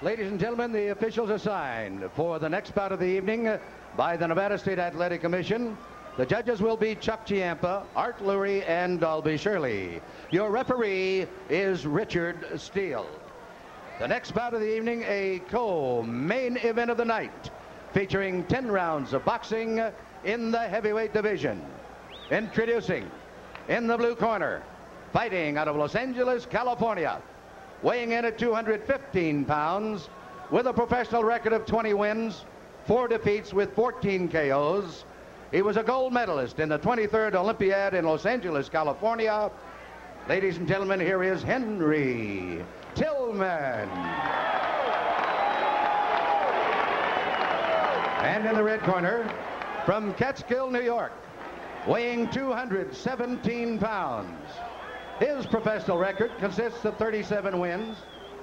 Ladies and gentlemen, the officials assigned for the next bout of the evening by the Nevada State Athletic Commission. The judges will be Chuck Chiampa, Art Lurie, and Dalby Shirley. Your referee is Richard Steele. The next bout of the evening, a co-main event of the night, featuring 10 rounds of boxing in the heavyweight division. Introducing, in the blue corner, fighting out of Los Angeles, California, weighing in at 215 pounds, with a professional record of 20 wins, 4 defeats with 14 KOs. He was a gold medalist in the 23rd Olympiad in Los Angeles, California. Ladies and gentlemen, here is Henry Tillman. And in the red corner, from Catskill, New York, weighing 217 pounds. His professional record consists of 37 wins,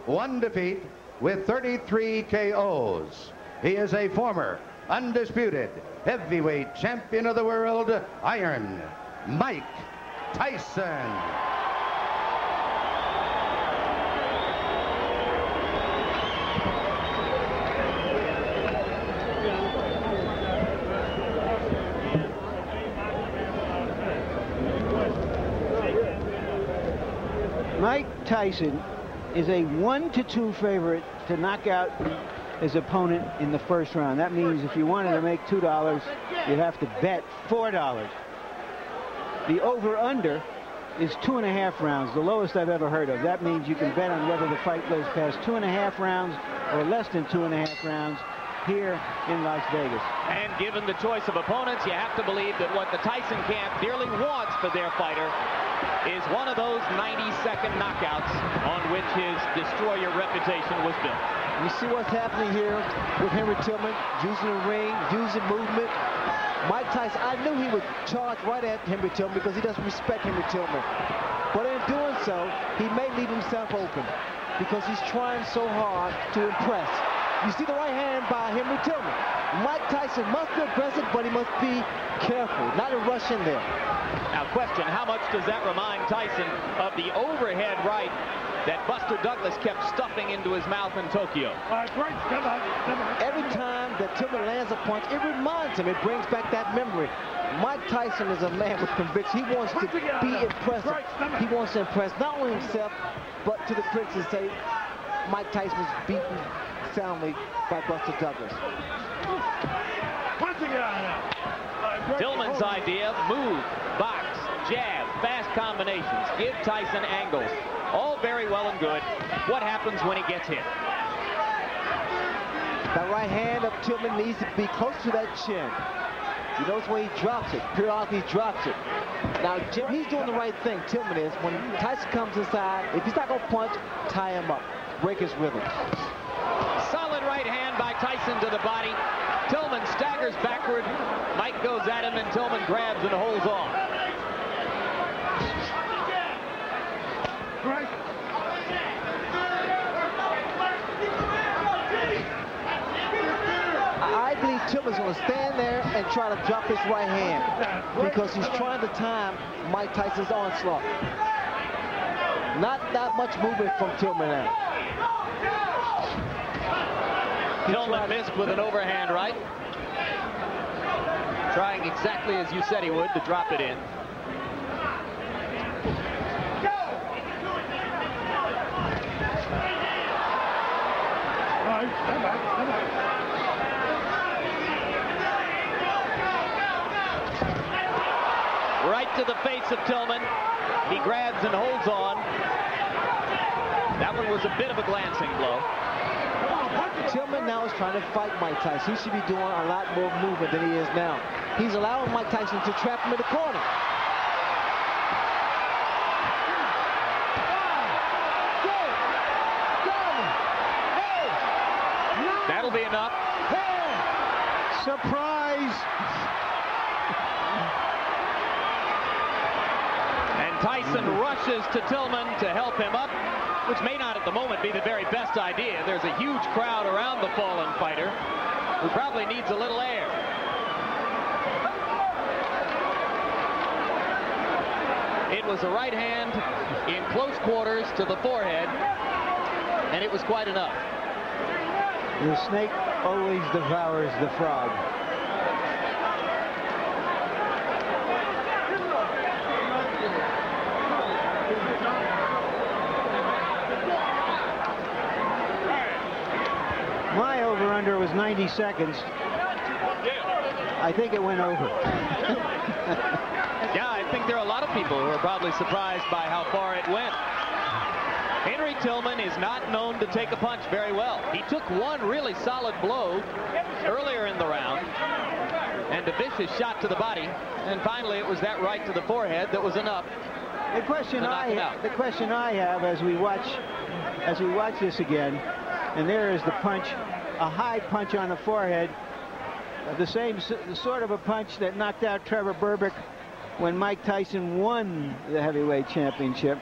1 defeat, with 33 KOs. He is a former undisputed heavyweight champion of the world, Iron Mike Tyson. Mike Tyson is a 1-2 favorite to knock out his opponent in the first round. That means if you wanted to make $2, you'd have to bet $4. The over-under is 2.5 rounds, the lowest I've ever heard of. That means you can bet on whether the fight goes past 2.5 rounds or less than 2.5 rounds here in Las Vegas. And given the choice of opponents, you have to believe that what the Tyson camp dearly wants for their fighter is one of those 90-second knockouts on which his destroyer reputation was built. You see what's happening here with Henry Tillman, using the ring, using movement. Mike Tyson, I knew he would charge right at Henry Tillman because he doesn't respect Henry Tillman. But in doing so, he may leave himself open because he's trying so hard to impress. You see the right hand by Henry Tillman. Mike Tyson must be aggressive, but he must be careful, not to rush in there. Now, question, how much does that remind Tyson of the overhead right that Buster Douglas kept stuffing into his mouth in Tokyo? Every time that Tillman lands a punch, it reminds him, it brings back that memory. Mike Tyson is a man with conviction. He wants to be impressive. He wants to impress not only himself, but to the critics and say, Mike Tyson was beaten soundly by Buster Douglas. Tillman's idea, move, box, jab, fast combinations, give Tyson angles. All very well and good. What happens when he gets hit? That right hand of Tillman needs to be close to that chin. You notice when he drops it, periodically he drops it. Now, Jim, he's doing the right thing, Tillman is. When Tyson comes inside, if he's not going to punch, tie him up. Break his rhythm. Solid right hand by Tyson to the body. Tillman staggers backward. Mike goes at him, and Tillman grabs and holds on. I believe Tillman's going to stand there and try to drop his right hand because he's trying to time Mike Tyson's onslaught. Not that much movement from Tillman now. Tillman missed with an overhand right. Trying exactly as you said he would to drop it in. Right to the face of Tillman. He grabs and holds on. That one was a bit of a glancing blow. Tillman now is trying to fight Mike Tyson. He should be doing a lot more movement than he is now. He's allowing Mike Tyson to trap him in the corner. That'll be enough. Surprise! And Tyson rushes to Tillman to help him up, which may not at the moment be the very best idea. There's a huge crowd around the fallen fighter who probably needs a little air. It was a right hand in close quarters to the forehead, and it was quite enough. The snake always devours the frog. My over-under was 90 seconds. I think it went over. Yeah, I think there are a lot of people who are probably surprised by how far it went. Henry Tillman is not known to take a punch very well. He took one really solid blow earlier in the round, and a vicious shot to the body, and finally it was that right to the forehead that was enough. The question I have as we watch this again, and there is the punch, a high punch on the forehead, the sort of a punch that knocked out Trevor Berbick when Mike Tyson won the heavyweight championship.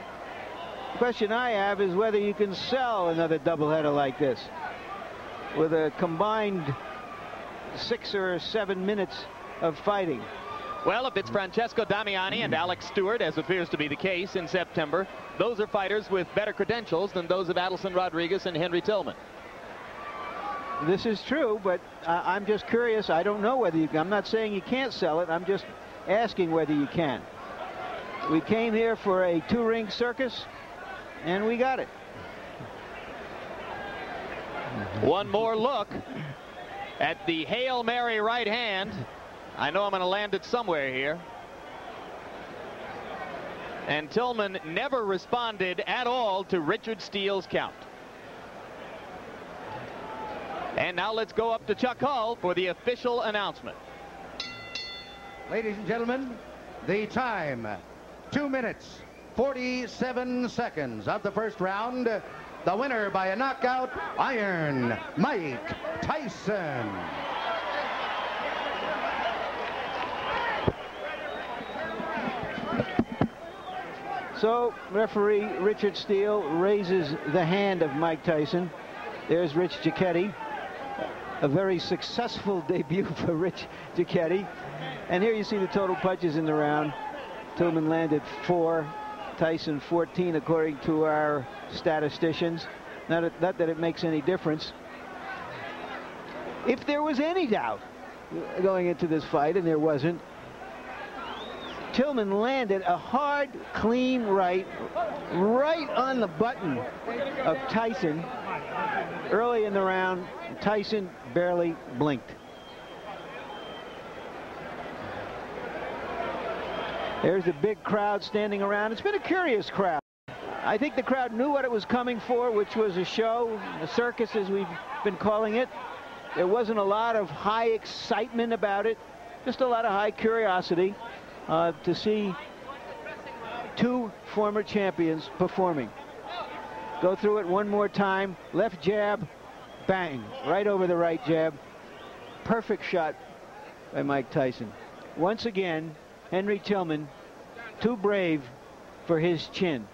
The question I have is whether you can sell another doubleheader like this with a combined 6 or 7 minutes of fighting. Well, if it's Francesco Damiani and Alex Stewart, as appears to be the case in September, those are fighters with better credentials than those of Adelson Rodriguez and Henry Tillman. This is true, but I'm just curious. I don't know whether you can. I'm not saying you can't sell it. I'm just asking whether you can. We came here for a 2-ring circus, and we got it. One more look at the Hail Mary right hand. I know I'm going to land it somewhere here. And Tillman never responded at all to Richard Steele's count. And now let's go up to Chuck Hull for the official announcement. Ladies and gentlemen, the time, 2 minutes, 47 seconds of the first round. The winner by a knockout, Iron Mike Tyson. So referee Richard Steele raises the hand of Mike Tyson. There's Rich Giacchetti. A very successful debut for Rich Giacchetti. And here you see the total punches in the round. Tillman landed 4, Tyson 14, according to our statisticians. Not that it makes any difference. If there was any doubt going into this fight, and there wasn't, Tillman landed a hard, clean right on the button of Tyson early in the round. Tyson barely blinked. There's the big crowd standing around. It's been a curious crowd. I think the crowd knew what it was coming for, which was a show, a circus as we've been calling it. There wasn't a lot of high excitement about it, just a lot of high curiosity to see 2 former champions performing. Go through it one more time. Left jab, bang, right over the right jab. Perfect shot by Mike Tyson. Once again, Henry Tillman, too brave for his chin.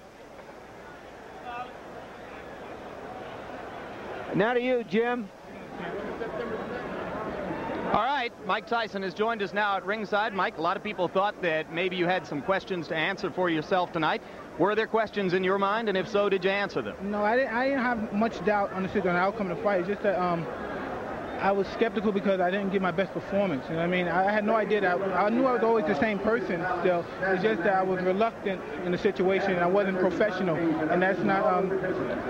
Now to you, Jim. All right, Mike Tyson has joined us now at ringside. Mike, a lot of people thought that maybe you had some questions to answer for yourself tonight. Were there questions in your mind, and if so, did you answer them? No, I didn't have much doubt on the outcome of the fight. It's just that I was skeptical because I didn't give my best performance. You know what I mean? I had no idea that I knew I was always the same person still. It's just that I was reluctant in the situation and I wasn't professional, and that's not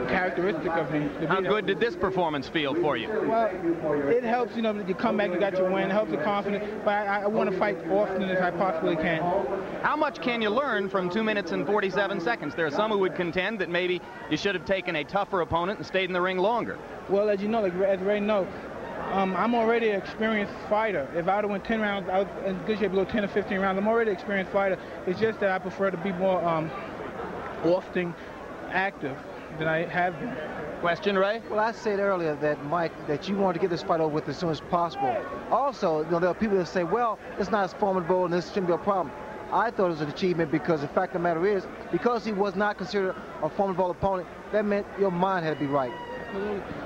characteristic of me. How good did this performance feel for you? Well, it helps, you know, you come back, you got your win, it helps the confidence, but I want to fight often as I possibly can. How much can you learn from 2 minutes and 47 seconds? There are some who would contend that maybe you should have taken a tougher opponent and stayed in the ring longer. Well, as you know, as Ray knows, I'm already an experienced fighter. If I would have went 10 rounds, I was in good shape to go 10 or 15 rounds. I'm already an experienced fighter. It's just that I prefer to be more often active than I have been. Question, Ray? Well, I said earlier that, Mike, that you wanted to get this fight over with as soon as possible. Also, you know, there are people that say, well, it's not as formidable and this shouldn't be a problem. I thought it was an achievement because the fact of the matter is, because he was not considered a formidable opponent, that meant your mind had to be right.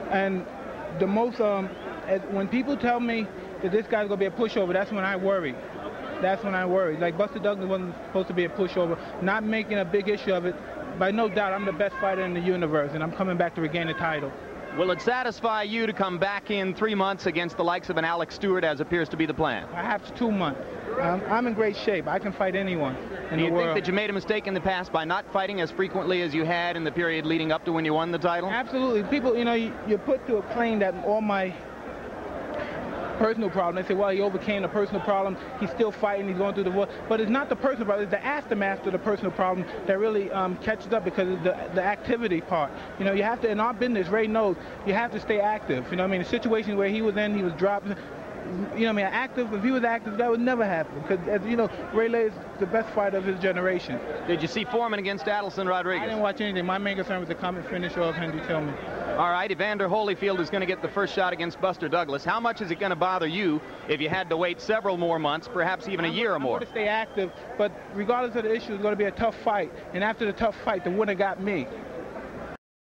And the most, when people tell me that this guy's going to be a pushover, that's when I worry. That's when I worry. Like Buster Douglas wasn't supposed to be a pushover, not making a big issue of it. By no doubt, I'm the best fighter in the universe, and I'm coming back to regain the title. Will it satisfy you to come back in 3 months against the likes of an Alex Stewart, as appears to be the plan? I have 2 months. I'm in great shape. I can fight anyone in the world. Do you think that you made a mistake in the past by not fighting as frequently as you had in the period leading up to when you won the title? Absolutely. People, you know, you're put to a claim that all my personal problem. They say, well, he overcame the personal problem. He's still fighting. He's going through the war. But it's not the personal problem. It's the aftermath of the personal problem that really catches up, because of the activity part. You know, you have to, in our business, Ray knows, you have to stay active. You know what I mean? The situation where he was in, he was dropped. You know what I mean? Active, if he was active, that would never happen. Because, as you know, Ray Lay is the best fighter of his generation. Did you see Foreman against Adelson Rodriguez? I didn't watch anything. My main concern was the coming finish of Henry Tillman. All right, Evander Holyfield is going to get the first shot against Buster Douglas. How much is it going to bother you if you had to wait several more months, perhaps even a year or more? I'm going to stay active, but regardless of the issue, it's going to be a tough fight. And after the tough fight, the winner got me.